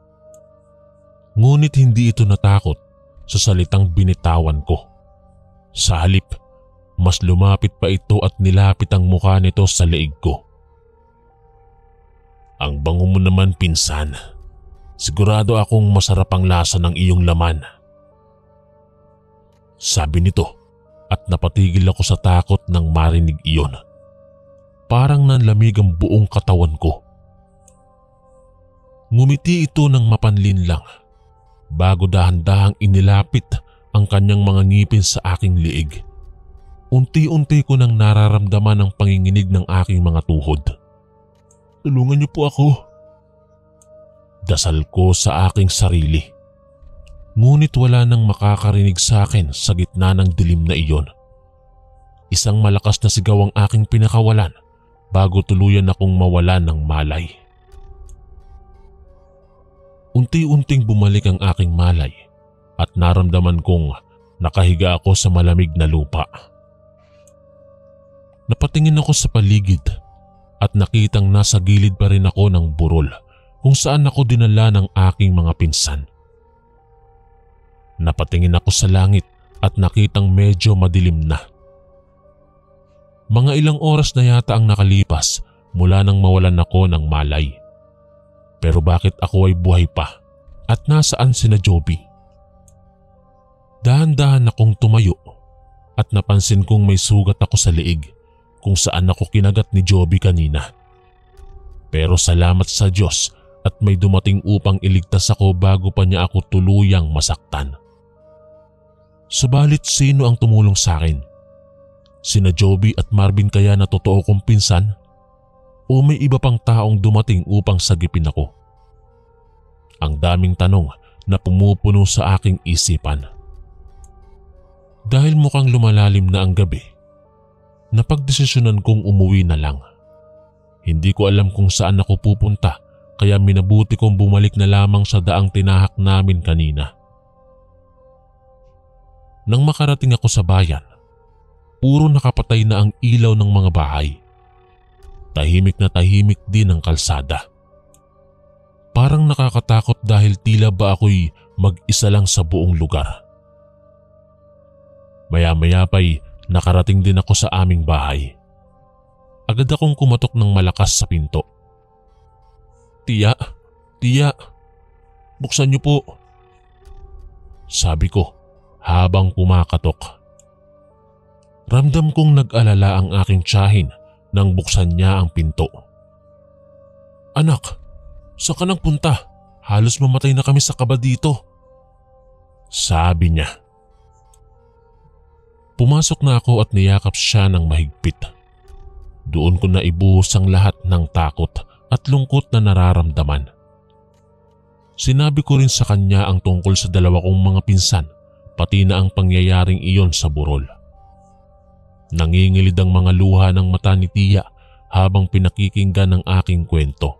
Ngunit hindi ito natakot sa salitang binitawan ko. Sa halip, mas lumapit pa ito at nilapit ang mukha nito sa leeg ko. Ang bango mo naman, pinsan. Sigurado akong masarap ang lasa ng iyong laman. Sabi nito at napatigil ako sa takot nang marinig iyon. Parang nanlamig ang buong katawan ko. Ngumiti ito ng mapanlin lang bago dahan-dahang inilapit ang kanyang mga ngipin sa aking liig. Unti-unti ko nang nararamdaman ang panginginig ng aking mga tuhod. Tulungan niyo po ako. Dasal ko sa aking sarili. Ngunit wala nang makakarinig sa akin sa gitna ng dilim na iyon. Isang malakas na sigaw ang aking pinakawalan bago tuluyan akong mawalan ng malay. Unti-unting bumalik ang aking malay at naramdaman kong nakahiga ako sa malamig na lupa. Napatingin ako sa paligid at nakitang nasa gilid pa rin ako ng burol kung saan ako dinala ng aking mga pinsan. Napatingin ako sa langit at nakitang medyo madilim na. Mga ilang oras na yata ang nakalipas mula nang mawalan ako ng malay. Pero bakit ako ay buhay pa at nasaan sina Joby? Dahan-dahan akong tumayo at napansin kong may sugat ako sa leeg kung saan ako kinagat ni Joby kanina. Pero salamat sa Diyos at may dumating upang iligtas ako bago pa niya ako tuluyang masaktan. Subalit sino ang tumulong sa akin? Sina Joby at Marvin kaya na totoo kong pinsan? O may iba pang taong dumating upang sagipin ako? Ang daming tanong na pumupuno sa aking isipan. Dahil mukhang lumalalim na ang gabi, napagdesisyonan kong umuwi na lang. Hindi ko alam kung saan ako pupunta kaya minabuti kong bumalik na lamang sa daang tinahak namin kanina. Nang makarating ako sa bayan, puro nakapatay na ang ilaw ng mga bahay. Tahimik na tahimik din ang kalsada. Parang nakakatakot dahil tila ba ako'y mag-isa lang sa buong lugar. Maya-maya pa'y nakarating din ako sa aming bahay. Agad akong kumatok ng malakas sa pinto. Tiya, buksan niyo po. Sabi ko habang kumakatok. Ramdam kong nag-alala ang aking tiyahin nang buksan niya ang pinto. Anak, saan ka nang punta? Halos mamatay na kami sa kaba dito. Sabi niya. Pumasok na ako at niyakap siya ng mahigpit. Doon ko na ibuhos ang lahat ng takot at lungkot na nararamdaman. Sinabi ko rin sa kanya ang tungkol sa dalawa kong mga pinsan, pati na ang pangyayaring iyon sa burol. Nangingilid ang mga luha ng mata ni Tiya habang pinakikinggan ang aking kwento.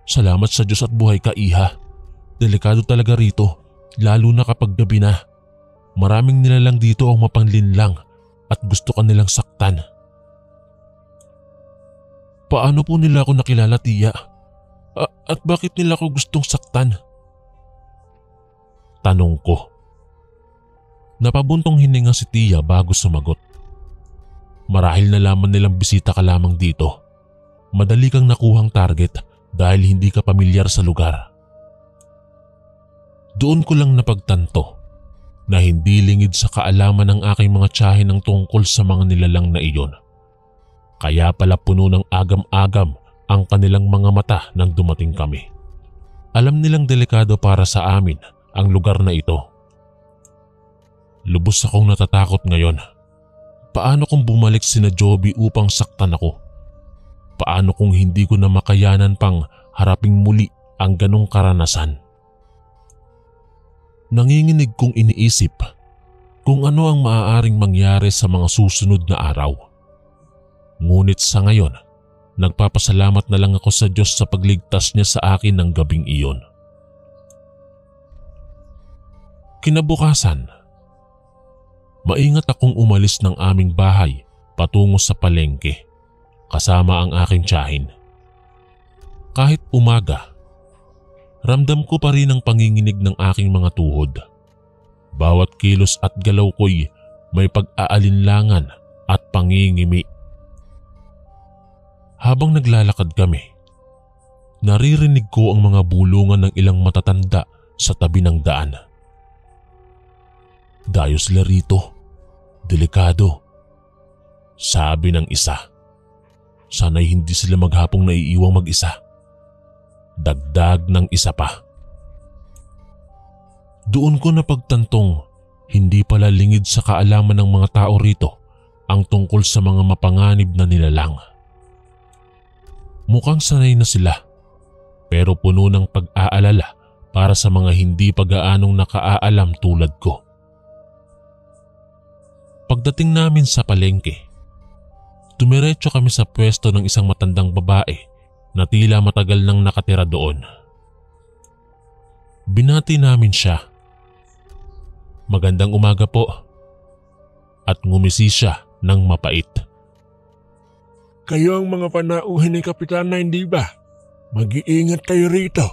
Salamat sa Diyos at buhay ka, Iha. Delikado talaga rito, lalo na kapag gabi na. Maraming nilalang dito ang mapanglinlang at gusto ka nilang saktan. Paano po nila ako nakilala, Tiya? At bakit nila ako gustong saktan? Tanong ko. Napabuntong hininga si Tiya bago sumagot. Marahil nalaman nilang bisita ka lamang dito. Madali kang nakuhang target dahil hindi ka pamilyar sa lugar. Doon ko lang napagtanto na hindi lingid sa kaalaman ng aking mga tiyahin ang tungkol sa mga nilalang na iyon. Kaya pala puno ng agam-agam ang kanilang mga mata nang dumating kami. Alam nilang delikado para sa amin ang lugar na ito. Lubos akong natatakot ngayon. Paano kung bumalik sina Joby upang saktan ako? Paano kung hindi ko na makayanan pang haraping muli ang ganong karanasan? Nanginginig kong iniisip kung ano ang maaaring mangyari sa mga susunod na araw. Ngunit sa ngayon, nagpapasalamat na lang ako sa Diyos sa pagligtas niya sa akin ng gabing iyon. Kinabukasan, maingat akong umalis ng aming bahay patungo sa palengke kasama ang aking tiyahin. Kahit umaga, ramdam ko pa rin ang panginginig ng aking mga tuhod. Bawat kilos at galaw ko'y may pag-aalinlangan at pangingimi. Habang naglalakad kami, naririnig ko ang mga bulungan ng ilang matatanda sa tabi ng daan. Dayo sila rito. Delikado. Sabi ng isa. Sana'y hindi sila maghapong naiiwang mag-isa. Dagdag ng isa pa. Doon ko napagtantong hindi pala lingid sa kaalaman ng mga tao rito ang tungkol sa mga mapanganib na nilalang. Mukhang sanay na sila, pero puno ng pag-aalala para sa mga hindi pag-aanong nakaalam tulad ko. Pagdating namin sa palengke, tumiretso kami sa pwesto ng isang matandang babae na tila matagal nang nakatira doon. Binati namin siya. Magandang umaga po. At ngumisi siya ng mapait. Kayo ang mga panauhin ni Kapitana, hindi ba? Mag-iingat kayo rito.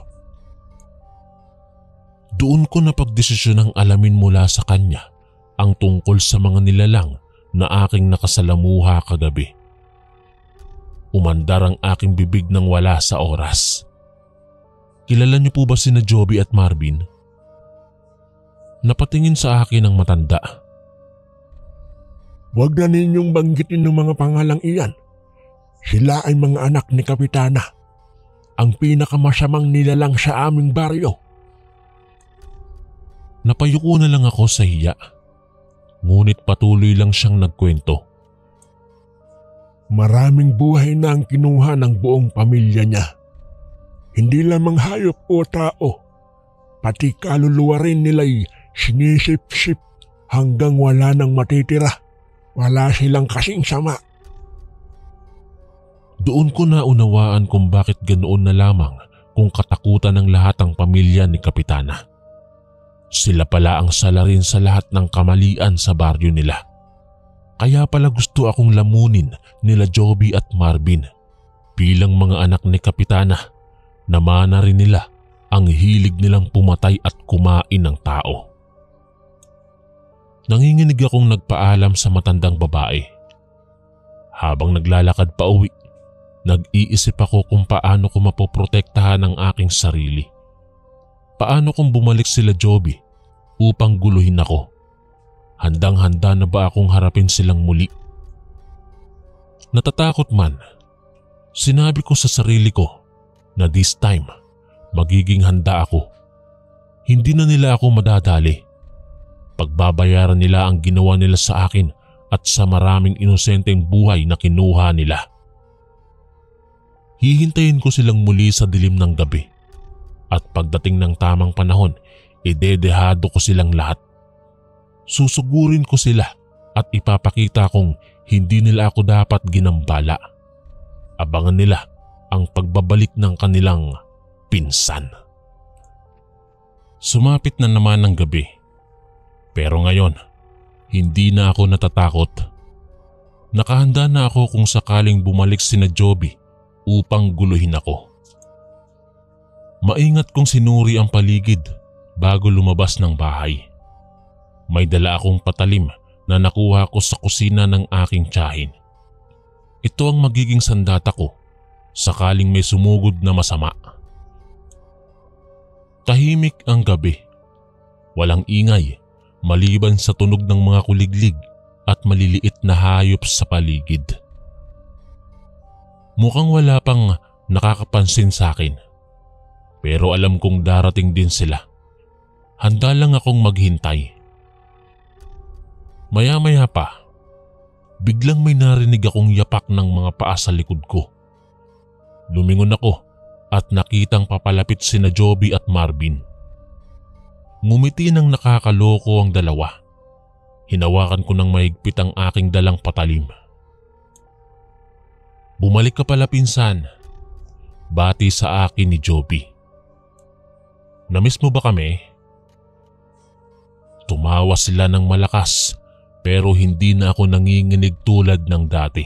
Doon ko napagdesisyon ng alamin mula sa kanya ang tungkol sa mga nilalang na aking nakasalamuha kagabi. Umandar ang aking bibig nang wala sa oras. Kilala niyo po ba sina Joby at Marvin? Napatingin sa akin ang matanda. Huwag na ninyong banggitin ng mga pangalang iyan. Sila ay mga anak ni Kapitana, ang pinakamasamang nilalang sa aming baryo. Napayuko na lang ako sa hiya. Ngunit patuloy lang siyang nagkwento. Maraming buhay na ang kinuha ng buong pamilya niya. Hindi lamang hayop o tao, pati kaluluwa rin nila'y sinisip-sip hanggang wala nang matitira. Wala silang kasing sama. Doon ko naunawaan kung bakit ganoon na lamang kung katakutan ng lahat ang pamilya ni Kapitana. Sila pala ang salarin sa lahat ng kamalian sa baryo nila. Kaya pala gusto akong lamunin nila Joby at Marvin. Bilang mga anak ni Kapitana, namana rin nila ang hilig nilang pumatay at kumain ng tao. Nanginginig akong nagpaalam sa matandang babae. Habang naglalakad pa uwi, nag-iisip ako kung paano ko mapoprotektahan ang aking sarili. Paano kung bumalik sila Joby upang guluhin ako? Handang-handa na ba akong harapin silang muli? Natatakot man, sinabi ko sa sarili ko na this time magiging handa ako. Hindi na nila ako madadali. Pagbabayaran nila ang ginawa nila sa akin at sa maraming inosenteng buhay na kinuha nila. Hihintayin ko silang muli sa dilim ng gabi at pagdating ng tamang panahon, idedehado ko silang lahat. Susugurin ko sila at ipapakita kong hindi nila ako dapat ginambala. Abangan nila ang pagbabalik ng kanilang pinsan. Sumapit na naman ang gabi. Pero ngayon, hindi na ako natatakot. Nakahanda na ako kung sakaling bumalik sina Joby upang guluhin ako. Maingat kong sinuri ang paligid bago lumabas ng bahay. May dala akong patalim na nakuha ko sa kusina ng aking tiyahin. Ito ang magiging sandata ko sakaling may sumugod na masama. Tahimik ang gabi. Walang ingay maliban sa tunog ng mga kuliglig at maliliit na hayop sa paligid. Mukhang wala pang nakakapansin sa akin. Pero alam kong darating din sila. Handa lang akong maghintay. Maya-maya pa, biglang may narinig akong yapak ng mga paa sa likod ko. Lumingon ako at nakitang papalapit sina Joby at Marvin. Ngumiti ng nakakaloko ang dalawa. Hinawakan ko ng mahigpit ang aking dalang patalim. Bumalik ka pala pinsan. Bati sa akin ni Joby. Namiss mo ba kami? Tumawa sila ng malakas pero hindi na ako nanginginig tulad ng dati.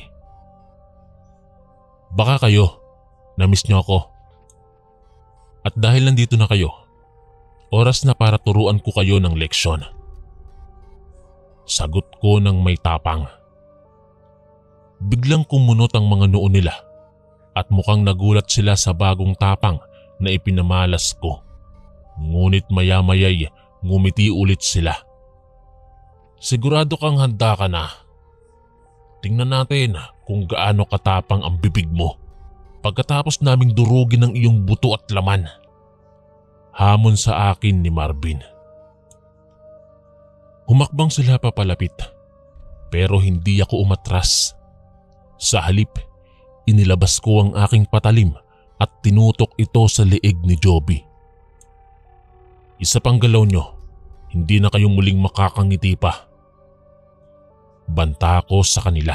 Baka kayo, namiss niyo ako. At dahil nandito na kayo, oras na para turuan ko kayo ng leksyon. Sagot ko ng may tapang. Biglang kumunot ang mga noo nila at mukhang nagulat sila sa bagong tapang na ipinamalas ko. Ngunit maya-maya'y ngumiti ulit sila. Sigurado kang handa ka na. Tingnan natin kung gaano katapang ang bibig mo pagkatapos naming durugin ang iyong buto at laman. Hamon sa akin ni Marvin. Humakbang sila papalapit pero hindi ako umatras. Sa halip, inilabas ko ang aking patalim at tinutok ito sa leeg ni Joby. Isa pang galaw nyo, hindi na kayong muling makakangiti pa. Banta ko sa kanila.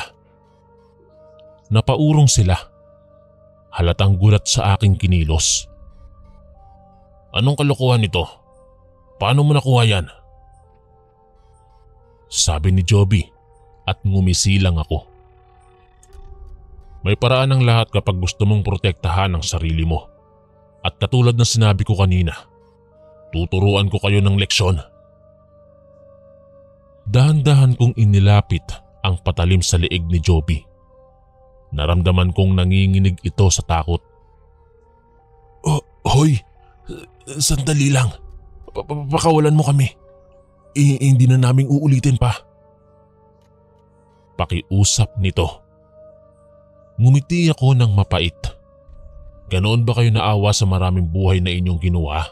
Napaurong sila. Halatang gulat sa aking kinilos. Anong kalokohan ito? Paano mo nakuha yan? Sabi ni Joby at ngumisilang ako. May paraan ng lahat kapag gusto mong protektahan ang sarili mo. At katulad ng sinabi ko kanina, tuturuan ko kayo ng leksyon. Dahan-dahan kong inilapit ang patalim sa leeg ni Joby. Naramdaman kong nanginginig ito sa takot. Hoy! Sandali lang. Pakawalan mo kami. Hindi na naming uulitin pa. Pakiusap nito. Ngumiti ako ng mapait. Ganoon ba kayo naawa sa maraming buhay na inyong ginawa?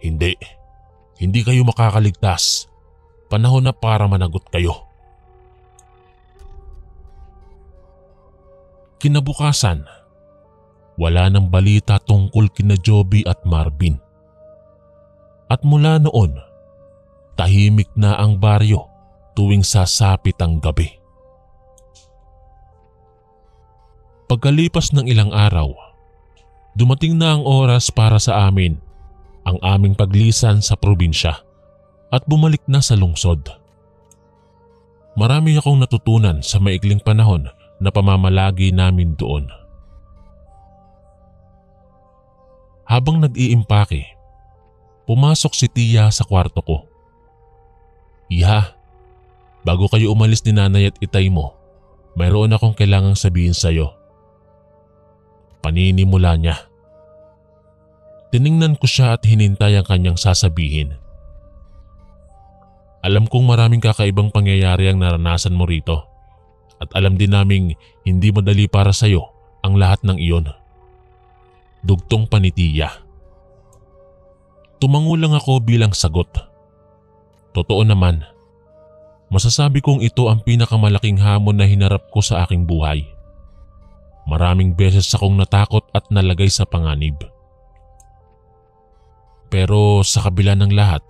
Hindi. Hindi kayo makakaligtas. Panahon na para managot kayo. Kinabukasan, wala nang balita tungkol kina Joby at Marvin. At mula noon, tahimik na ang baryo tuwing sasapit ang gabi. Pagkalipas ng ilang araw, dumating na ang oras para sa amin ang aming paglisan sa probinsya at bumalik na sa lungsod. Marami akong natutunan sa maikling panahon na pamamalagi namin doon. Habang nag-iimpake, pumasok si Tia sa kwarto ko. "Iha, bago kayo umalis ni nanay at itay mo, mayroon akong kailangang sabihin sa'yo." Paninimula niya. Tiningnan ko siya at hinintay ang kanyang sasabihin. "Alam kong maraming kakaibang pangyayari ang naranasan mo rito at alam din naming hindi madali para sa'yo ang lahat ng iyon." Dugtong pa ni Tia. Tumango lang ako bilang sagot. Totoo naman, masasabi kong ito ang pinakamalaking hamon na hinarap ko sa aking buhay. Maraming beses akong natakot at nalagay sa panganib. Pero sa kabila ng lahat,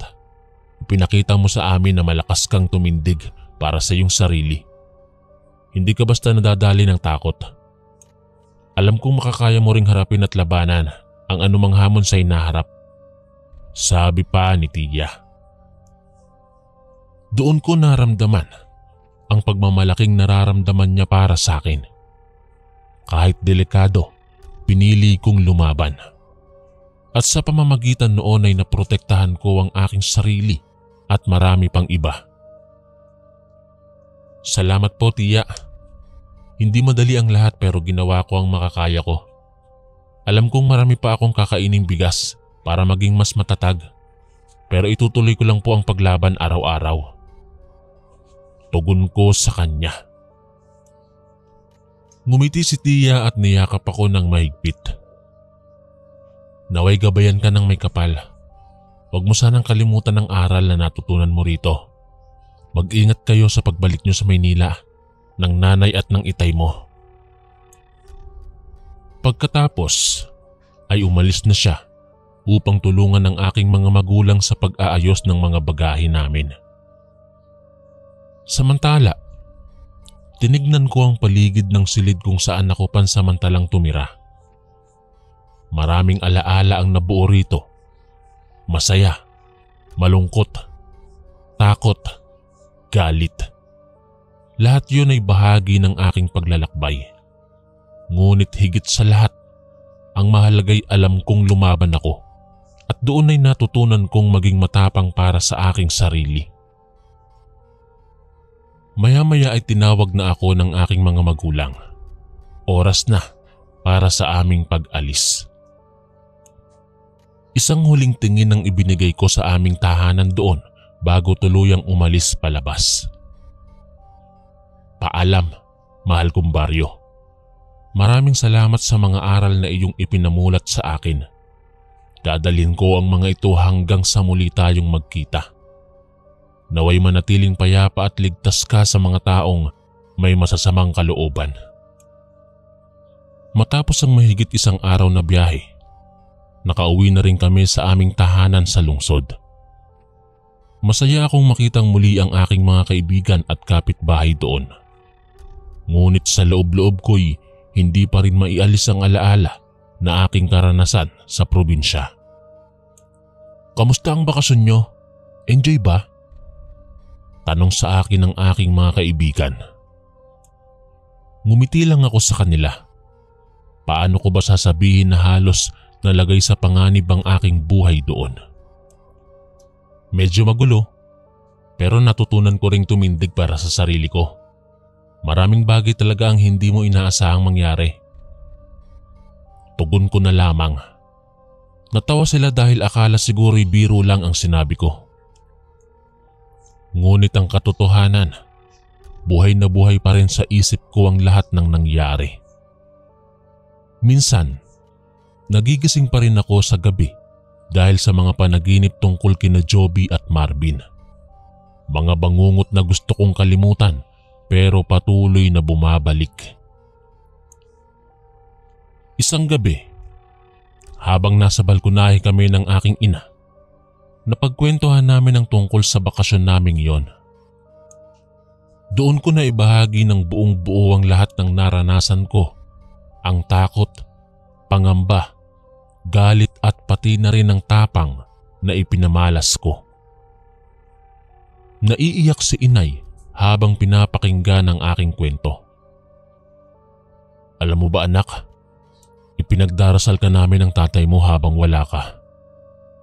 pinakita mo sa amin na malakas kang tumindig para sa iyong sarili. Hindi ka basta nadadali ng takot. Alam kong makakaya mo ring harapin at labanan ang anumang hamon sa inaharap. Sabi pa ni Tia. Doon ko naramdaman ang pagmamalaking nararamdaman niya para sa akin. Kahit delikado, pinili kong lumaban. At sa pamamagitan noon ay naprotektahan ko ang aking sarili at marami pang iba. Salamat po, Tia. Hindi madali ang lahat pero ginawa ko ang makakaya ko. Alam kong marami pa akong kakaining bigas para maging mas matatag, pero itutuloy ko lang po ang paglaban araw-araw. Tugon ko sa kanya. Ngumiti si Tia at niyakap ako ng mahigpit. Naway gabayan ka ng may kapal. Huwag mo sanang kalimutan ang aral na natutunan mo rito. Mag-ingat kayo sa pagbalik nyo sa Maynila ng nanay at ng itay mo. Pagkatapos ay umalis na siya upang tulungan ang aking mga magulang sa pag-aayos ng mga bagahe namin. Samantala, tinignan ko ang paligid ng silid kung saan ako pansamantalang tumira. Maraming alaala ang nabuo rito. Masaya, malungkot, takot, galit. Lahat yun ay bahagi ng aking paglalakbay. Ngunit higit sa lahat, ang mahalagay alam kong lumaban ako at doon ay natutunan kong maging matapang para sa aking sarili. Maya-maya ay tinawag na ako ng aking mga magulang. Oras na para sa aming pag-alis. Isang huling tingin ang ibinigay ko sa aming tahanan doon bago tuluyang umalis palabas. Paalam, mahal kong baryo. Maraming salamat sa mga aral na iyong ipinamulat sa akin. Dadalhin ko ang mga ito hanggang sa muli tayong magkita. Naway manatiling payapa at ligtas ka sa mga taong may masasamang kalooban. Matapos ang mahigit isang araw na biyahe, nakauwi na rin kami sa aming tahanan sa lungsod. Masaya akong makitang muli ang aking mga kaibigan at kapitbahay doon. Ngunit sa loob-loob ko'y hindi pa rin maialis ang alaala na aking karanasan sa probinsya. Kamusta ang bakasyon nyo? Enjoy ba? Tanong sa akin ng aking mga kaibigan. Ngumiti lang ako sa kanila. Paano ko ba sasabihin na halos nalagay sa panganib ang aking buhay doon? Medyo magulo, pero natutunan ko ring tumindig para sa sarili ko. Maraming bagay talaga ang hindi mo inaasahang mangyari. Tugon ko na lamang. Natawa sila dahil akala siguro'y biro lang ang sinabi ko. Ngunit ang katotohanan, buhay na buhay pa rin sa isip ko ang lahat ng nangyari. Minsan, nagigising pa rin ako sa gabi dahil sa mga panaginip tungkol kina Joby at Marvin. Mga bangungot na gusto kong kalimutan pero patuloy na bumabalik. Isang gabi, habang nasa balkonahe kami ng aking ina, napagkwentuhan namin ang tungkol sa bakasyon naming iyon. Doon ko na ibahagi ng buong buo ang lahat ng naranasan ko ang takot, pangamba, galit at pati na rin ang tapang na ipinamalas ko. Naiiyak si inay habang pinapakinggan ang aking kwento. Alam mo ba anak, ipinagdarasal ka namin ng tatay mo habang wala ka.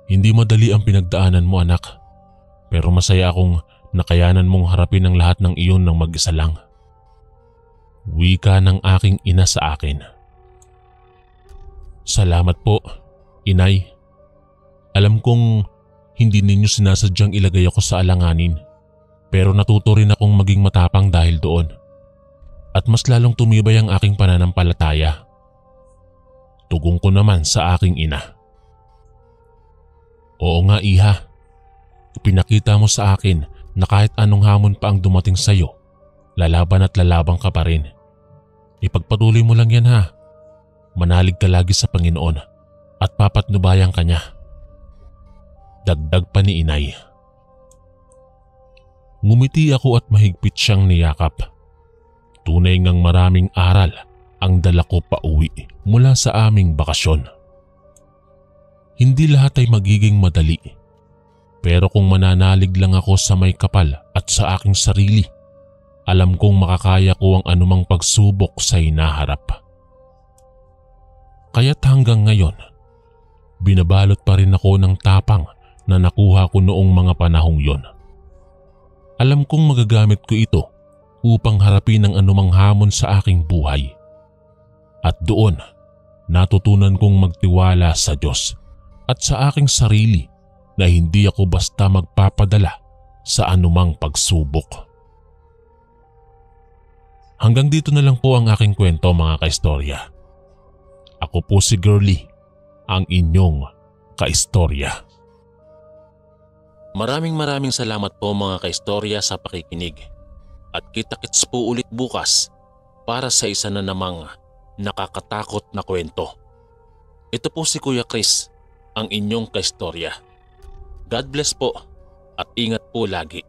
Hindi madali ang pinagdaanan mo anak, pero masaya akong nakayanan mong harapin ang lahat ng iyon ng mag-isa lang. Wika ng aking ina sa akin. Salamat po, inay. Alam kong hindi ninyo sinasadyang ilagay ako sa alanganin, pero natuto rin akong maging matapang dahil doon. At mas lalong tumibay ang aking pananampalataya. Tugong ko naman sa aking ina. Oo nga iha, ipinakita mo sa akin na kahit anong hamon pa ang dumating sa iyo, lalaban at lalabang ka pa rin. Ipagpatuloy mo lang yan ha. Manalig ka lagi sa Panginoon at papatnubayan ka niya. Dagdag pa ni inay. Ngumiti ako at mahigpit siyang niyakap. Tunay ngang maraming aral ang dala ko pa uwi mula sa aming bakasyon. Hindi lahat ay magiging madali. Pero kung mananalig lang ako sa may kapal at sa aking sarili, alam kong makakaya ko ang anumang pagsubok sa hinaharap. Kaya't hanggang ngayon, binabalot pa rin ako ng tapang na nakuha ko noong mga panahong yon. Alam kong magagamit ko ito upang harapin ang anumang hamon sa aking buhay. At doon, natutunan kong magtiwala sa Diyos at sa aking sarili na hindi ako basta magpapadala sa anumang pagsubok. Hanggang dito na lang po ang aking kwento mga kaistorya. Ako po si Girly, ang inyong kaistorya. Maraming salamat po mga kaistorya sa pakikinig. At kita-kits po ulit bukas para sa isa na namang nakakatakot na kwento. Ito po si Kuya Chris, ang inyong kaistorya. God bless po at ingat po lagi.